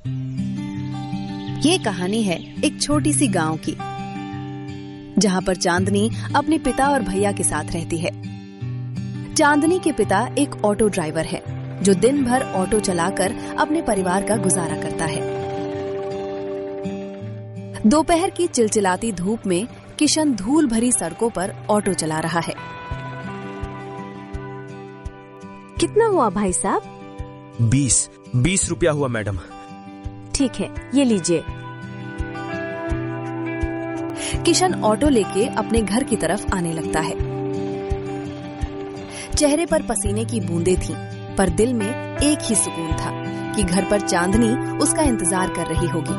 ये कहानी है एक छोटी सी गांव की, जहां पर चांदनी अपने पिता और भैया के साथ रहती है। चांदनी के पिता एक ऑटो ड्राइवर है जो दिन भर ऑटो चलाकर अपने परिवार का गुजारा करता है। दोपहर की चिलचिलाती धूप में किशन धूल भरी सड़कों पर ऑटो चला रहा है। कितना हुआ भाई साहब? 20 रुपया हुआ मैडम। ठीक है, ये लीजिए। किशन ऑटो लेके अपने घर की तरफ आने लगता है। चेहरे पर पसीने की बूंदें थीं, पर दिल में एक ही सुकून था कि घर पर चांदनी उसका इंतजार कर रही होगी।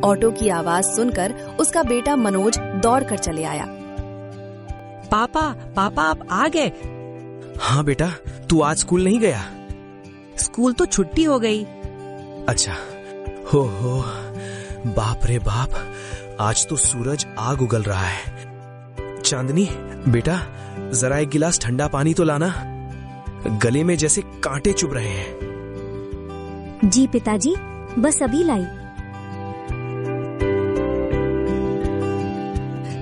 ऑटो की आवाज सुनकर उसका बेटा मनोज दौड़कर चले आया। पापा आप आ गए? हाँ बेटा, तू आज स्कूल नहीं गया? स्कूल तो छुट्टी हो गई। अच्छा। हो बाप रे बाप, आज तो सूरज आग उगल रहा है। चांदनी बेटा, जरा एक गिलास ठंडा पानी तो लाना, गले में जैसे कांटे चुभ रहे हैं। जी पिताजी, बस अभी लाई।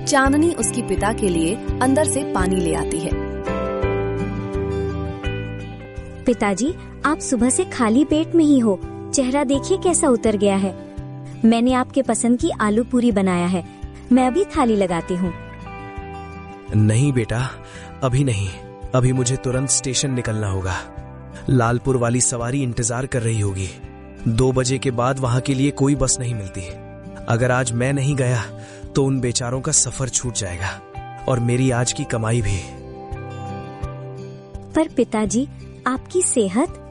चांदनी उसकी पिता के लिए अंदर से पानी ले आती है। पिताजी, आप सुबह से खाली पेट में ही हो, चेहरा देखिए कैसा उतर गया है। मैंने आपके पसंद की आलू पूरी बनाया है, मैं अभी थाली लगाती हूँ। नहीं बेटा, अभी नहीं, अभी मुझे तुरंत स्टेशन निकलना होगा। लालपुर वाली सवारी इंतजार कर रही होगी। 2 बजे के बाद वहां के लिए कोई बस नहीं मिलती। अगर आज मैं नहीं गया तो उन बेचारों का सफर छूट जाएगा और मेरी आज की कमाई भी। पर पिताजी, आपकी सेहत?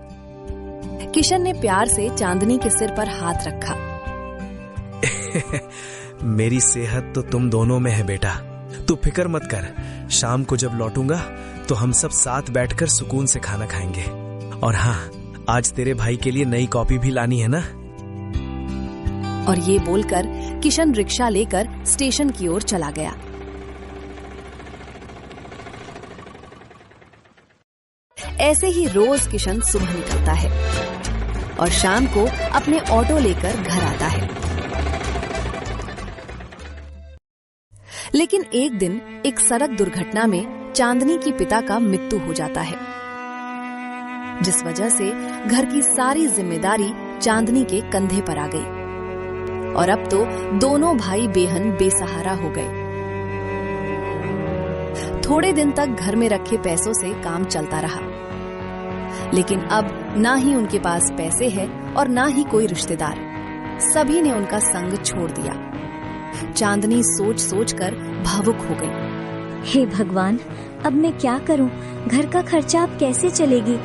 किशन ने प्यार से चांदनी के सिर पर हाथ रखा। मेरी सेहत तो तुम दोनों में है बेटा, तू फिक्र मत कर। शाम को जब लौटूंगा तो हम सब साथ बैठकर सुकून से खाना खाएंगे। और हाँ, आज तेरे भाई के लिए नई कॉपी भी लानी है ना? और ये बोलकर किशन रिक्शा लेकर स्टेशन की ओर चला गया। ऐसे ही रोज किशन सुबह निकलता है और शाम को अपने ऑटो लेकर घर आता है। लेकिन एक दिन एक सड़क दुर्घटना में चांदनी की पिता का मृत्यु हो जाता है, जिस वजह से घर की सारी जिम्मेदारी चांदनी के कंधे पर आ गई और अब तो दोनों भाई बहन बेसहारा हो गए। थोड़े दिन तक घर में रखे पैसों से काम चलता रहा, लेकिन अब ना ही उनके पास पैसे हैं और ना ही कोई रिश्तेदार। सभी ने उनका संग छोड़ दिया। चांदनी सोच सोचकर भावुक हो गई। हे भगवान, अब मैं क्या करूं? घर का खर्चा अब कैसे चलेगी?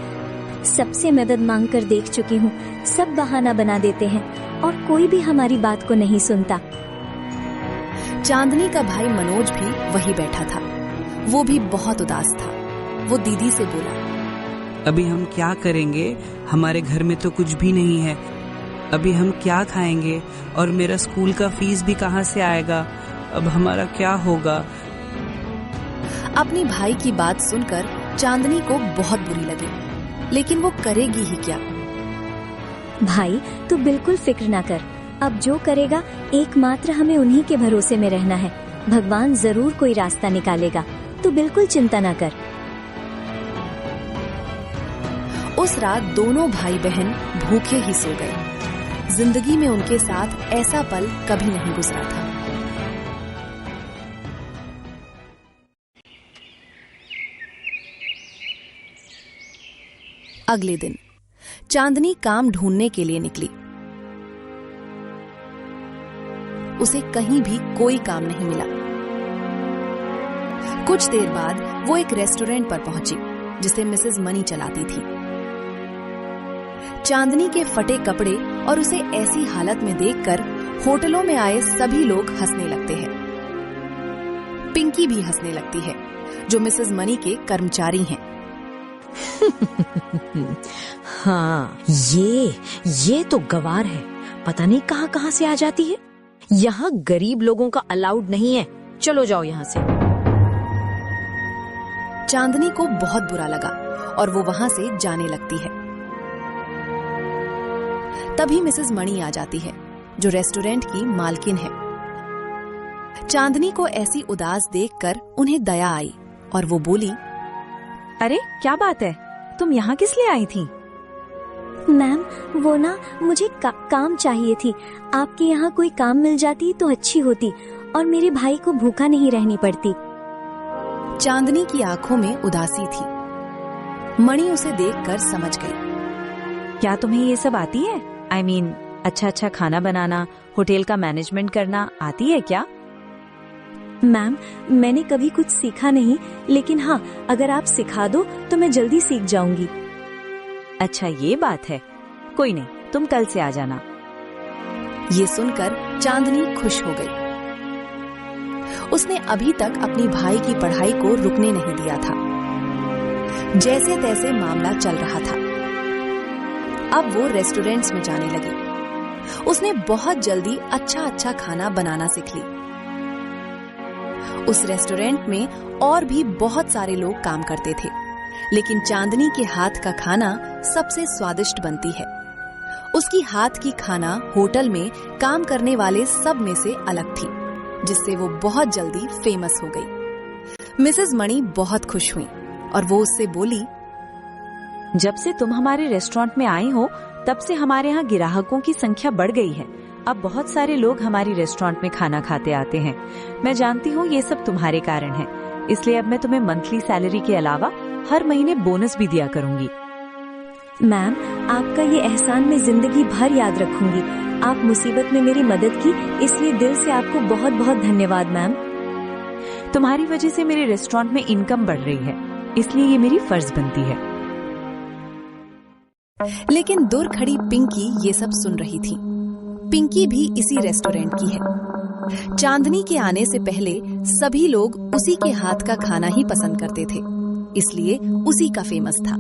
सबसे मदद मांगकर देख चुकी हूँ, सब बहाना बना देते हैं और कोई भी हमारी बात को नहीं सुनता। चांदनी का भाई मनोज भी वही बैठा था। वो भी बहुत उदास था। वो दीदी से बोला, अभी हम क्या करेंगे? हमारे घर में तो कुछ भी नहीं है। अभी हम क्या खाएंगे? और मेरा स्कूल का फीस भी कहाँ से आएगा? अब हमारा क्या होगा? अपनी भाई की बात सुनकर चांदनी को बहुत बुरी लगी, लेकिन वो करेगी ही क्या? भाई, तू बिल्कुल फिक्र ना कर। अब जो करेगा, एकमात्र हमें उन्हीं के भरोसे में रहना है। भगवान जरूर कोई रास्ता निकालेगा, तू बिल्कुल चिंता ना कर। उस रात दोनों भाई बहन भूखे ही सो गए। जिंदगी में उनके साथ ऐसा पल कभी नहीं गुजरा था। अगले दिन चांदनी काम ढूंढने के लिए निकली। उसे कहीं भी कोई काम नहीं मिला। कुछ देर बाद वो एक रेस्टोरेंट पर पहुंची, जिसे मिसेस मनी चलाती थी। चांदनी के फटे कपड़े और उसे ऐसी हालत में देखकर होटलों में आए सभी लोग हंसने लगते हैं। पिंकी भी हंसने लगती है, जो मिसेस मनी के कर्मचारी हैं। हाँ, ये तो गवार है, पता नहीं कहाँ कहाँ से आ जाती है। यहाँ गरीब लोगों का अलाउड नहीं है, चलो जाओ यहाँ से। चांदनी को बहुत बुरा लगा और वो वहां से जाने लगती है। तभी मिसेस मणि आ जाती है, जो रेस्टोरेंट की मालकिन है। चांदनी को ऐसी उदास देखकर उन्हें दया आई और वो बोली, अरे क्या बात है, तुम यहाँ किस लिए आई थी? मैम वो ना मुझे काम चाहिए थी। आपके यहाँ कोई काम मिल जाती तो अच्छी होती और मेरे भाई को भूखा नहीं रहनी पड़ती। चांदनी की आंखों में उदासी थी। मणि उसे देखकर समझ गई। क्या तुम्हें ये सब आती है? I mean, अच्छा खाना बनाना, होटल का मैनेजमेंट करना आती है क्या? मैम मैंने कभी कुछ सीखा नहीं, लेकिन हाँ अगर आप सिखा दो तो मैं जल्दी सीख जाऊंगी। अच्छा ये बात है, कोई नहीं, तुम कल से आ जाना। ये सुनकर चांदनी खुश हो गई। उसने अभी तक अपनी भाई की पढ़ाई को रुकने नहीं दिया था। जैसे तैसे मामला चल रहा था। अब वो रेस्टोरेंट्स में जाने लगी। उसने बहुत जल्दी अच्छा खाना बनाना सीख ली। उस रेस्टोरेंट में और भी बहुत सारे लोग काम करते थे, लेकिन चांदनी के हाथ का खाना सबसे स्वादिष्ट बनती है। उसकी हाथ की खाना होटल में काम करने वाले सब में से अलग थी, जिससे वो बहुत जल्दी फेमस हो गई। मिसेस मणि बहुत खुश हुई और वो उससे बोली, जब से तुम हमारे रेस्टोरेंट में आई हो तब से हमारे यहाँ ग्राहकों की संख्या बढ़ गई है। अब बहुत सारे लोग हमारी रेस्टोरेंट में खाना खाते आते हैं। मैं जानती हूँ ये सब तुम्हारे कारण है, इसलिए अब मैं तुम्हें मंथली सैलरी के अलावा हर महीने बोनस भी दिया करूंगी। मैम आपका ये एहसान मैं जिंदगी भर याद रखूंगी। आप मुसीबत में मेरी मदद की, इसलिए दिल से आपको बहुत बहुत धन्यवाद मैम। तुम्हारी वजह से मेरे रेस्टोरेंट में इनकम बढ़ रही है, इसलिए ये मेरी फर्ज बनती है। लेकिन दूर खड़ी पिंकी ये सब सुन रही थी। पिंकी भी इसी रेस्टोरेंट की है। चांदनी के आने से पहले सभी लोग उसी के हाथ का खाना ही पसंद करते थे, इसलिए उसी का फेमस था।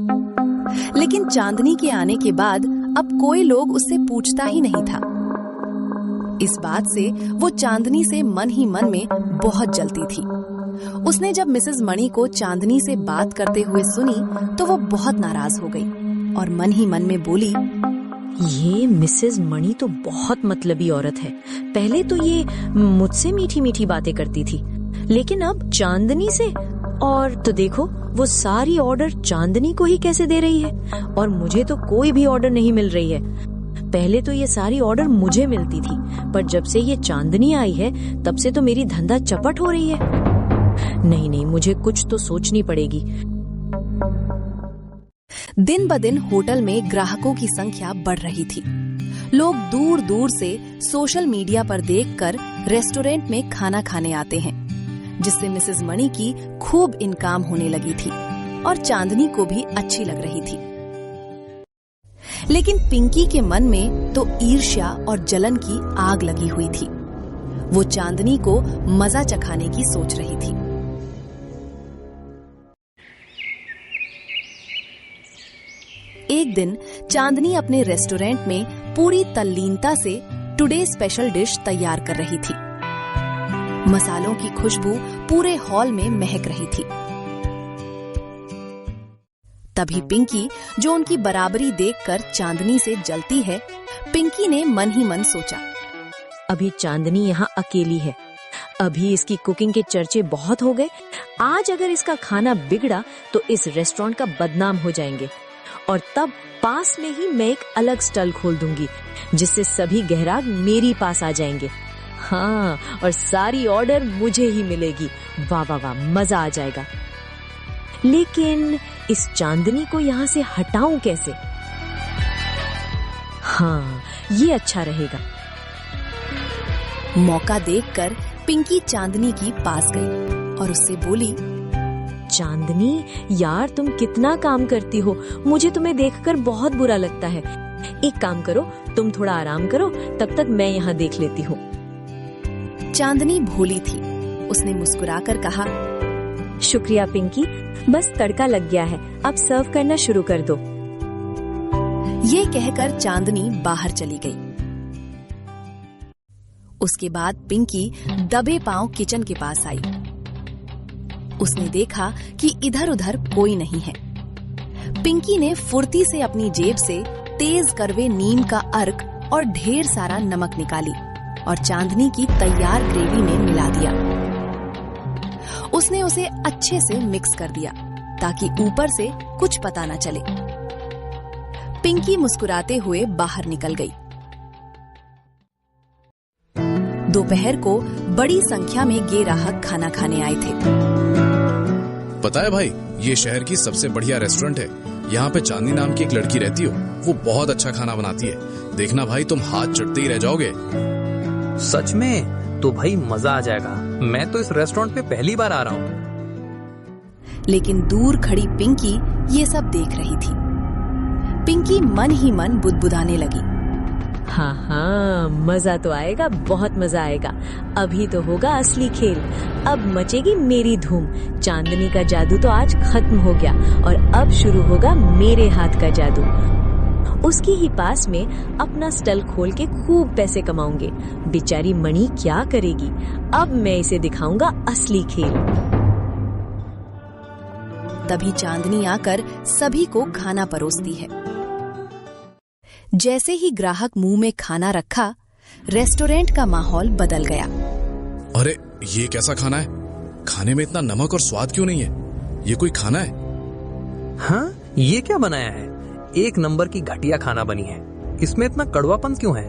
लेकिन चांदनी के आने के बाद अब कोई लोग उससे पूछता ही नहीं था। इस बात से वो चांदनी से मन ही मन में बहुत जलती थी। उसने जब मिसेस मणि को चांदनी से बात करते हुए सुनी तो वो बहुत नाराज हो गई और मन ही मन में बोली, ये मिसेस मणि तो बहुत मतलबी औरत है। पहले तो ये मुझसे मीठी मीठी बातें करती थी, लेकिन अब चांदनी से। और तो देखो वो सारी ऑर्डर चांदनी को ही कैसे दे रही है, और मुझे तो कोई भी ऑर्डर नहीं मिल रही है। पहले तो ये सारी ऑर्डर मुझे मिलती थी, पर जब से ये चांदनी आई है तब से तो मेरी धंधा चपट हो रही है। नहीं, मुझे कुछ तो सोचनी पड़ेगी। दिन ब दिन होटल में ग्राहकों की संख्या बढ़ रही थी। लोग दूर दूर से सोशल मीडिया पर देखकर रेस्टोरेंट में खाना खाने आते हैं, जिससे मिसेस मणि की खूब इनकम होने लगी थी और चांदनी को भी अच्छी लग रही थी। लेकिन पिंकी के मन में तो ईर्ष्या और जलन की आग लगी हुई थी। वो चांदनी को मजा चखाने की सोच रही थी। एक दिन चांदनी अपने रेस्टोरेंट में पूरी तल्लीनता से टुडे स्पेशल डिश तैयार कर रही थी। मसालों की खुशबू पूरे हॉल में महक रही थी। तभी पिंकी, जो उनकी बराबरी देखकर चांदनी से जलती है, पिंकी ने मन ही मन सोचा, अभी चांदनी यहाँ अकेली है, अभी इसकी कुकिंग के चर्चे बहुत हो गए। आज अगर इसका खाना बिगड़ा तो इस रेस्टोरेंट का बदनाम हो जाएंगे, और तब पास में ही मैं एक अलग स्टॉल खोल दूंगी, जिससे सभी ग्राहक मेरी पास आ जाएंगे। हाँ, और सारी ऑर्डर मुझे ही मिलेगी। वाह वाह वाह, मजा आ जाएगा। लेकिन इस चांदनी को यहाँ से हटाऊं कैसे? हाँ, ये अच्छा रहेगा। मौका देखकर पिंकी चांदनी की पास गई और उससे बोली, चांदनी यार, तुम कितना काम करती हो, मुझे तुम्हें देखकर बहुत बुरा लगता है। एक काम करो, तुम थोड़ा आराम करो, तब तक मैं यहाँ देख लेती हूँ। चांदनी भोली थी। उसने मुस्कुराकर कहा, शुक्रिया पिंकी, बस तड़का लग गया है, अब सर्व करना शुरू कर दो। ये कहकर चांदनी बाहर चली गई। उसके बाद पिंकी दबे पांव किचन के पास आई। उसने देखा कि इधर उधर कोई नहीं है। पिंकी ने फुर्ती से अपनी जेब से तेज कड़वे नीम का अर्क और ढेर सारा नमक निकाली और चांदनी की तैयार ग्रेवी में मिला दिया। उसने उसे अच्छे से मिक्स कर दिया ताकि ऊपर से कुछ पता न चले। पिंकी मुस्कुराते हुए बाहर निकल गई। दोपहर को बड़ी संख्या में ग्राहक खाना खाने आए थे। पता है भाई, ये शहर की सबसे बढ़िया रेस्टोरेंट है। यहाँ पे चांदनी नाम की एक लड़की रहती हो, वो बहुत अच्छा खाना बनाती है। देखना भाई, तुम हाथ चटते ही रह जाओगे। सच में? तो भाई मजा आ जाएगा। मैं तो इस रेस्टोरेंट पे पहली बार आ रहा हूँ। लेकिन दूर खड़ी पिंकी ये सब देख रही थी। पिंकी मन ही मन बुदबुदाने लगी। हाँ हाँ, मजा तो आएगा, बहुत मजा आएगा। अभी तो होगा असली खेल, अब मचेगी मेरी धूम। चांदनी का जादू तो आज खत्म हो गया और अब शुरू होगा मेरे हाथ का जादू। उसकी ही पास में अपना स्टॉल खोल के खूब पैसे कमाऊंगे। बेचारी मणि क्या करेगी? अब मैं इसे दिखाऊंगा असली खेल। तभी चांदनी आकर सभी को खाना परोसती है। जैसे ही ग्राहक मुंह में खाना रखा, रेस्टोरेंट का माहौल बदल गया। अरे ये कैसा खाना है? खाने में इतना नमक और स्वाद क्यों नहीं है? ये कोई खाना है? हाँ, ये क्या बनाया है? एक नंबर की घटिया खाना बनी है। इसमें इतना कड़वापन क्यों है?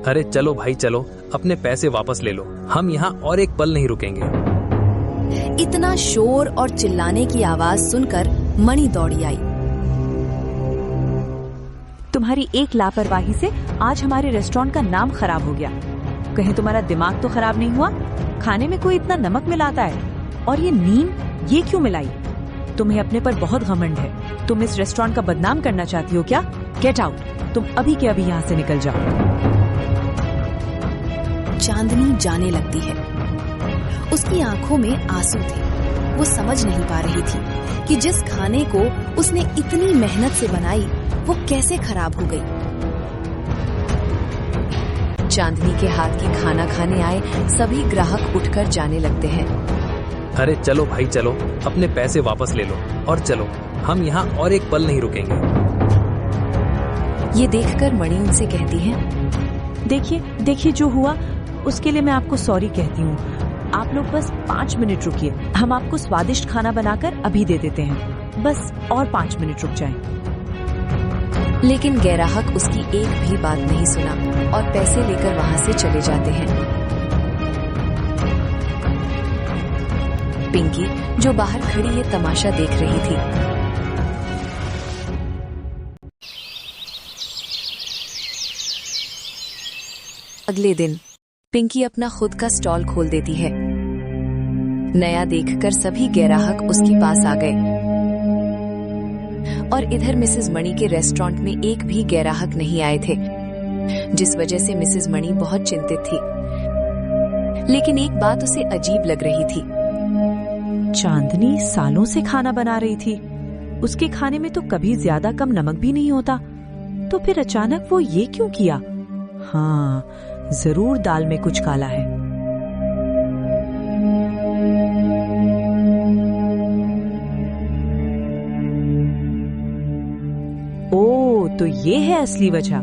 अरे चलो भाई चलो, अपने पैसे वापस ले लो। हम यहाँ और एक पल नहीं रुकेंगे। इतना शोर और चिल्लाने की आवाज सुनकर मणि दौड़ी आई। तुम्हारी एक लापरवाही से आज हमारे रेस्टोरेंट का नाम खराब हो गया। कहीं तुम्हारा दिमाग तो खराब नहीं हुआ? खाने में कोई इतना नमक मिलाता है? और ये नीम, ये क्यों मिलाई? तुम्हें अपने पर बहुत घमंड है। तुम इस रेस्टोरेंट का बदनाम करना चाहती हो क्या? गेट आउट, तुम अभी के अभी यहाँ से निकल जाओ। चांदनी जाने लगती है। उसकी आंखों में आंसू थे। वो समझ नहीं पा रही थी कि जिस खाने को उसने इतनी मेहनत से बनाई वो कैसे खराब हो गई। चांदनी के हाथ की खाना खाने आए सभी ग्राहक उठकर जाने लगते हैं। अरे चलो भाई चलो, अपने पैसे वापस ले लो और चलो। हम यहाँ और एक पल नहीं रुकेंगे। ये देखकर मणि उनसे कहती है, देखिए जो हुआ उसके लिए मैं आपको सॉरी कहती हूँ। आप लोग बस 5 मिनट रुकिए, हम आपको स्वादिष्ट खाना बनाकर अभी दे देते हैं। बस और 5 मिनट रुक जाएं। लेकिन ग्राहक उसकी एक भी बात नहीं सुना और पैसे लेकर वहां से चले जाते हैं। पिंकी जो बाहर खड़ी ये तमाशा देख रही थी। अगले दिन पिंकी अपना खुद का स्टॉल खोल देती है। नया देखकर सभी ग्राहक उसके पास आ गए और इधर मिसेस मणि के रेस्टोरेंट में एक भी ग्राहक नहीं आए थे, जिस वजह से मिसेस मणि बहुत चिंतित थी। लेकिन एक बात उसे अजीब लग रही थी। चांदनी सालों से खाना बना रही थी, उसके खाने में तो कभी ज्यादा कम नमक भी नहीं होता, तो फिर अचानक वो ये क्यों किया? हाँ, जरूर दाल में कुछ काला है। ओ, तो ये है असली वजह।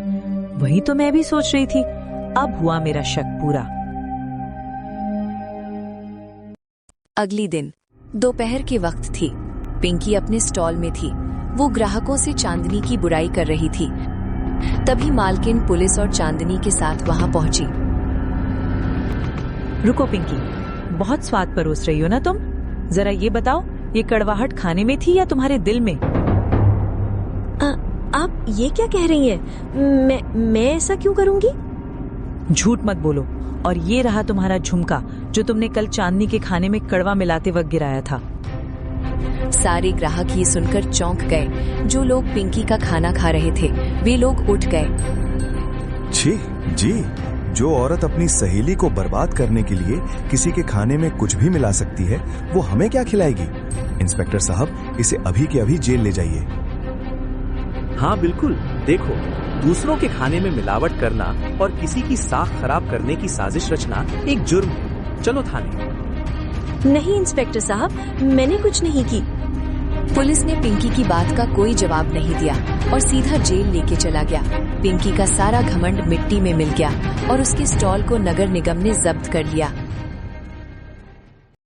वही तो मैं भी सोच रही थी। अब हुआ मेरा शक पूरा। अगली दिन दोपहर के वक्त थी। पिंकी अपने स्टॉल में थी। वो ग्राहकों से चांदनी की बुराई कर रही थी। तभी मालकिन पुलिस और चांदनी के साथ वहां पहुंची। रुको पिंकी, बहुत स्वाद परोस रही हो ना तुम। जरा ये बताओ, ये कड़वाहट खाने में थी या तुम्हारे दिल में? आप ये क्या कह रही हैं? मैं ऐसा क्यों करूंगी? झूठ मत बोलो। और ये रहा तुम्हारा झुमका जो तुमने कल चांदनी के खाने में कड़वा मिलाते वक्त गिराया था। सारे ग्राहक ये सुनकर चौंक गए। जो लोग पिंकी का खाना खा रहे थे वे लोग उठ गए। छी जी, जो औरत अपनी सहेली को बर्बाद करने के लिए किसी के खाने में कुछ भी मिला सकती है, वो हमें क्या खिलाएगी? इंस्पेक्टर साहब, इसे अभी के अभी जेल ले जाइए। हाँ बिल्कुल, देखो, दूसरों के खाने में मिलावट करना और किसी की साख खराब करने की साजिश रचना एक जुर्म है। चलो थाने। नहीं इंस्पेक्टर साहब, मैंने कुछ नहीं की। पुलिस ने पिंकी की बात का कोई जवाब नहीं दिया और सीधा जेल लेके चला गया। पिंकी का सारा घमंड मिट्टी में मिल गया और उसके स्टॉल को नगर निगम ने जब्त कर लिया।